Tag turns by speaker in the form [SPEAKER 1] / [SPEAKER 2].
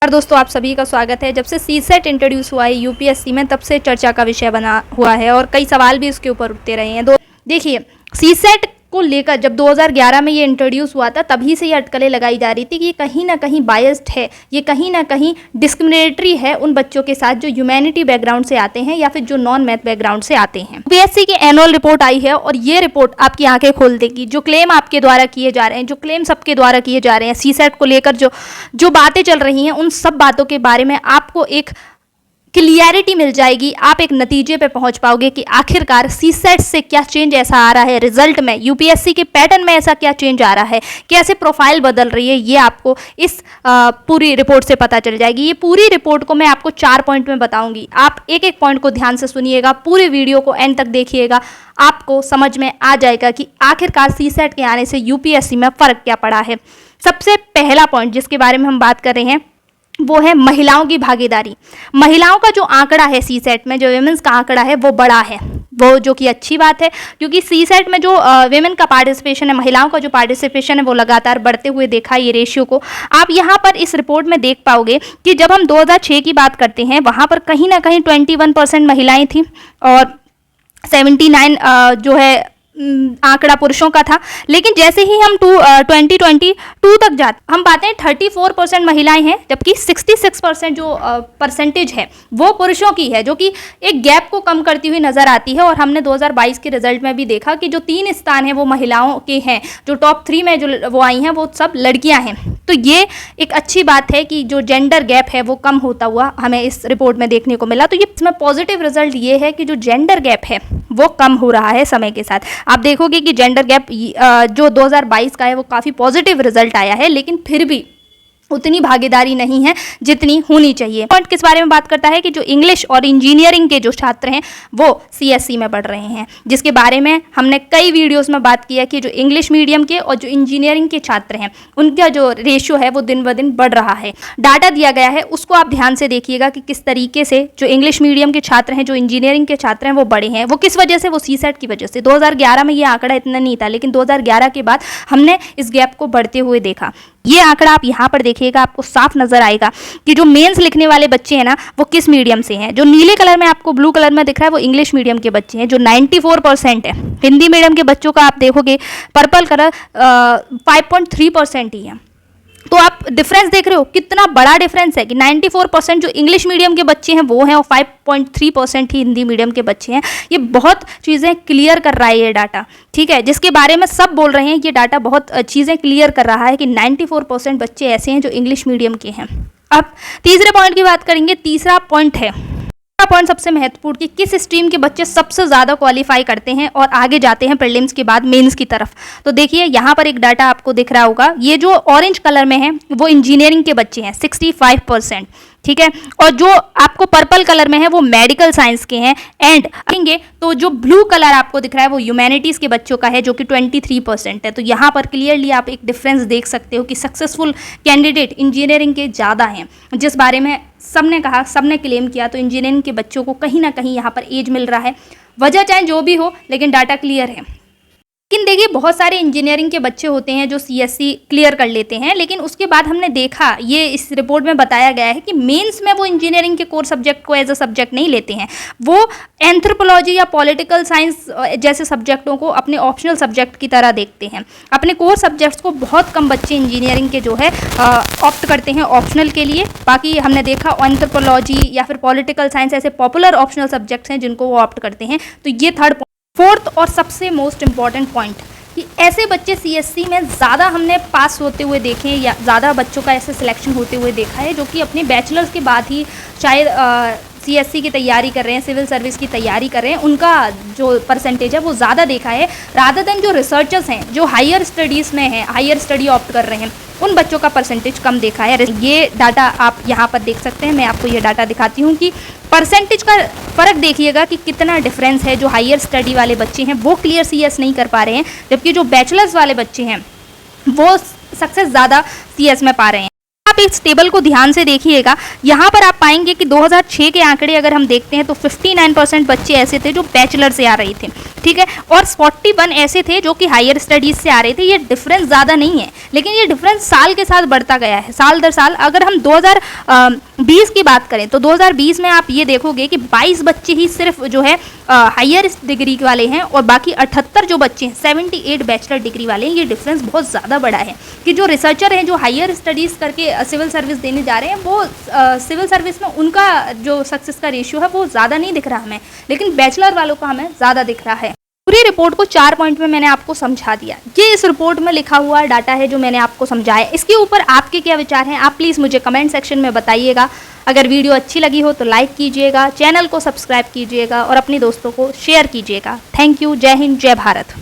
[SPEAKER 1] और दोस्तों आप सभी का स्वागत है। जब से सीसेट इंट्रोड्यूस हुआ है यूपीएससी में, तब से चर्चा का विषय बना हुआ है और कई सवाल भी उसके ऊपर उठते रहे हैं। देखिए, सीसेट को लेकर जब 2011 में ये इंट्रोड्यूस हुआ था, तभी से ये अटकलें लगाई जा रही थी कि ये कहीं ना कहीं बायस्ड है, ये कहीं ना कहीं डिस्क्रिमिनेटरी है उन बच्चों के साथ जो ह्यूमैनिटी बैकग्राउंड से आते हैं या फिर जो नॉन मैथ बैकग्राउंड से आते हैं। यूपीएससी की एनुअल रिपोर्ट आई है और ये रिपोर्ट आपकी आंखें खोल देगी। जो क्लेम आपके द्वारा किए जा रहे हैं, जो क्लेम सबके द्वारा किए जा रहे हैं सीसेट को लेकर, जो बातें चल रही हैं, उन सब बातों के बारे में आपको एक क्लियरिटी मिल जाएगी। आप एक नतीजे पे पहुंच पाओगे कि आखिरकार सीसेट से क्या चेंज ऐसा आ रहा है रिजल्ट में, यूपीएससी के पैटर्न में ऐसा क्या चेंज आ रहा है, कैसे प्रोफाइल बदल रही है, ये आपको इस पूरी रिपोर्ट से पता चल जाएगी। ये पूरी रिपोर्ट को मैं आपको 4 पॉइंट में बताऊंगी। आप एक एक पॉइंट को ध्यान से सुनिएगा, पूरे वीडियो को एंड तक देखिएगा, आपको समझ में आ जाएगा कि आखिरकार सीसेट के आने से यूपीएससी में फ़र्क क्या पड़ा है। सबसे पहला पॉइंट जिसके बारे में हम बात कर रहे हैं वो है महिलाओं की भागीदारी। महिलाओं का जो आंकड़ा है सीसेट में, जो विमेंस का आंकड़ा है, वो बड़ा है, वो जो कि अच्छी बात है, क्योंकि सीसेट में जो विमेन का पार्टिसिपेशन है, महिलाओं का जो पार्टिसिपेशन है, वो लगातार बढ़ते हुए देखा है। ये रेशियो को आप यहाँ पर इस रिपोर्ट में देख पाओगे कि जब हम 2006 की बात करते हैं, वहाँ पर कहीं ना कहीं 21% महिलाएँ थीं और 79 जो है आंकड़ा पुरुषों का था। लेकिन जैसे ही हम 2022 तक जाते, हम पाते हैं 34% महिलाएं हैं, जबकि 66% जो परसेंटेज है वो पुरुषों की है, जो कि एक गैप को कम करती हुई नजर आती है। और हमने 2022 के रिजल्ट में भी देखा कि जो 3 स्थान हैं वो महिलाओं के हैं, जो टॉप 3 में जो वो आई हैं वो सब लड़कियां हैं। तो ये एक अच्छी बात है कि जो जेंडर गैप है वो कम होता हुआ हमें इस रिपोर्ट में देखने को मिला। तो ये इसमें पॉजिटिव रिजल्ट ये है कि जो जेंडर गैप है वो कम हो रहा है समय के साथ। आप देखोगे कि जेंडर गैप जो 2022 का है वो काफ़ी पॉजिटिव रिजल्ट आया है, लेकिन फिर भी उतनी भागीदारी नहीं है जितनी होनी चाहिए। पॉइंट किस बारे में बात करता है कि जो इंग्लिश और इंजीनियरिंग के जो छात्र हैं वो सीएससी में बढ़ रहे हैं, जिसके बारे में हमने कई वीडियोस में बात की है कि जो इंग्लिश मीडियम के और जो इंजीनियरिंग के छात्र हैं उनका जो रेशियो है वो दिन ब दिन बढ़ रहा है। डाटा दिया गया है, उसको आप ध्यान से देखिएगा कि किस तरीके से जो इंग्लिश मीडियम के छात्र हैं, जो इंजीनियरिंग के छात्र हैं वो बढ़े हैं। वो किस वजह से? वो सीसेट की वजह से। 2011 में ये आंकड़ा इतना नहीं था, लेकिन 2011 के बाद हमने इस गैप को बढ़ते हुए देखा। ये आंकड़ा आप यहाँ पर देखिएगा, आपको साफ नजर आएगा कि जो मेंस लिखने वाले बच्चे हैं ना वो किस मीडियम से हैं। जो नीले कलर में आपको ब्लू कलर में दिख रहा है वो इंग्लिश मीडियम के बच्चे हैं, जो 94% है। हिंदी मीडियम के बच्चों का आप देखोगे पर्पल कलर 5.3% ही है। तो आप डिफरेंस देख रहे हो, कितना बड़ा डिफरेंस है कि 94% जो इंग्लिश मीडियम के बच्चे हैं वो हैं और 5.3% ही हिंदी मीडियम के बच्चे हैं। ये बहुत चीज़ें क्लियर कर रहा है ये डाटा, ठीक है, जिसके बारे में सब बोल रहे हैं। ये डाटा बहुत चीज़ें क्लियर कर रहा है कि 94% बच्चे ऐसे हैं जो इंग्लिश मीडियम के हैं। अब तीसरे पॉइंट की बात करेंगे। तीसरा पॉइंट है, पॉइंट सबसे महत्वपूर्ण कि किस स्ट्रीम के बच्चे सबसे ज़्यादा क्वालिफाई करते हैं और आगे जाते हैं प्रीलिम्स के बाद मेंस की तरफ। तो देखिए यहाँ पर एक डाटा आपको दिख रहा होगा, ये जो ऑरेंज कलर में है वो इंजीनियरिंग के बच्चे हैं 65%, ठीक है, और जो आपको पर्पल कलर में है वो मेडिकल साइंस के हैं। एंड देखेंगे तो जो ब्लू कलर आपको दिख रहा है वो ह्यूमैनिटीज़ के बच्चों का है, जो कि 23% है। तो यहाँ पर क्लियरली आप एक डिफरेंस देख सकते हो कि सक्सेसफुल कैंडिडेट इंजीनियरिंग के ज़्यादा हैं, जिस बारे में सबने कहा, सबने क्लेम किया। तो इंजीनियरिंग के बच्चों को कहीं ना कहीं यहाँ पर एज मिल रहा है, वजह चाहे जो भी हो, लेकिन डाटा क्लियर है। लेकिन देखिए, बहुत सारे इंजीनियरिंग के बच्चे होते हैं जो सीएससी क्लियर कर लेते हैं, लेकिन उसके बाद हमने देखा, ये इस रिपोर्ट में बताया गया है कि मेंस में वो इंजीनियरिंग के कोर सब्जेक्ट को एज अ सब्जेक्ट नहीं लेते हैं। वो एंथ्रोपोलॉजी या पॉलिटिकल साइंस जैसे सब्जेक्टों को अपने ऑप्शनल सब्जेक्ट की तरह देखते हैं। अपने कोर सब्जेक्ट्स को बहुत कम बच्चे इंजीनियरिंग के जो है ऑप्ट करते हैं ऑप्शनल के लिए। बाकी हमने देखा एंथ्रोपोलॉजी या फिर पॉलिटिकल साइंस ऐसे पॉपुलर ऑप्शनल सब्जेक्ट्स हैं जिनको वो ऑप्ट करते हैं। तो ये थर्ड। फोर्थ और सबसे मोस्ट इम्पॉर्टेंट पॉइंट कि ऐसे बच्चे सीएससी में ज़्यादा हमने पास होते हुए देखे हैं, या ज़्यादा बच्चों का ऐसे सिलेक्शन होते हुए देखा है जो कि अपने बैचलर्स के बाद ही शायद सीएससी की तैयारी कर रहे हैं, सिविल सर्विस की तैयारी कर रहे हैं, उनका जो परसेंटेज है वो ज़्यादा देखा है, रादर देन जो रिसर्चर्स हैं जो हायर स्टडीज़ में हैं, हायर स्टडी ऑप्ट कर रहे हैं, उन बच्चों का परसेंटेज कम देखा है। ये डाटा आप यहाँ पर देख सकते हैं। मैं आपको ये डाटा दिखाती हूँ कि परसेंटेज का फ़र्क देखिएगा कि कितना डिफरेंस है। जो हायर स्टडी वाले बच्चे हैं वो क्लियर सीएस नहीं कर पा रहे हैं, जबकि जो बैचलर्स वाले बच्चे हैं वो सक्सेस ज़्यादा सीएस में पा रहे हैं। आप इस टेबल को ध्यान से देखिएगा, यहाँ पर आप पाएंगे कि 2006 के आंकड़े अगर हम देखते हैं तो 59% बच्चे ऐसे थे जो बैचलर से आ रहे थे, ठीक है, और 41 ऐसे थे जो कि हायर स्टडीज से आ रहे थे। ये डिफरेंस ज़्यादा नहीं है, लेकिन ये डिफरेंस साल के साथ बढ़ता गया है, साल दर साल। अगर हम 2020 की बात करें तो 2020 में आप ये देखोगे कि 22 बच्चे ही सिर्फ जो है हायर डिग्री वाले हैं, और बाकी 78 जो बच्चे हैं 78 बैचलर डिग्री वाले हैं। ये डिफरेंस बहुत ज़्यादा बड़ा है कि जो रिसर्चर हैं जो हायर स्टडीज़ करके सिविल सर्विस देने जा रहे हैं, वो सिविल सर्विस में उनका जो सक्सेस का रेशियो है वो ज़्यादा नहीं दिख रहा हमें, लेकिन बैचलर वालों का हमें ज़्यादा दिख रहा है। पूरी रिपोर्ट को 4 पॉइंट में मैंने आपको समझा दिया। ये इस रिपोर्ट में लिखा हुआ डाटा है जो मैंने आपको समझाया। इसके ऊपर आपके क्या विचार हैं, आप प्लीज़ मुझे कमेंट सेक्शन में बताइएगा। अगर वीडियो अच्छी लगी हो तो लाइक कीजिएगा, चैनल को सब्सक्राइब कीजिएगा और अपने दोस्तों को शेयर कीजिएगा। Thank you. जय हिंद, जय भारत।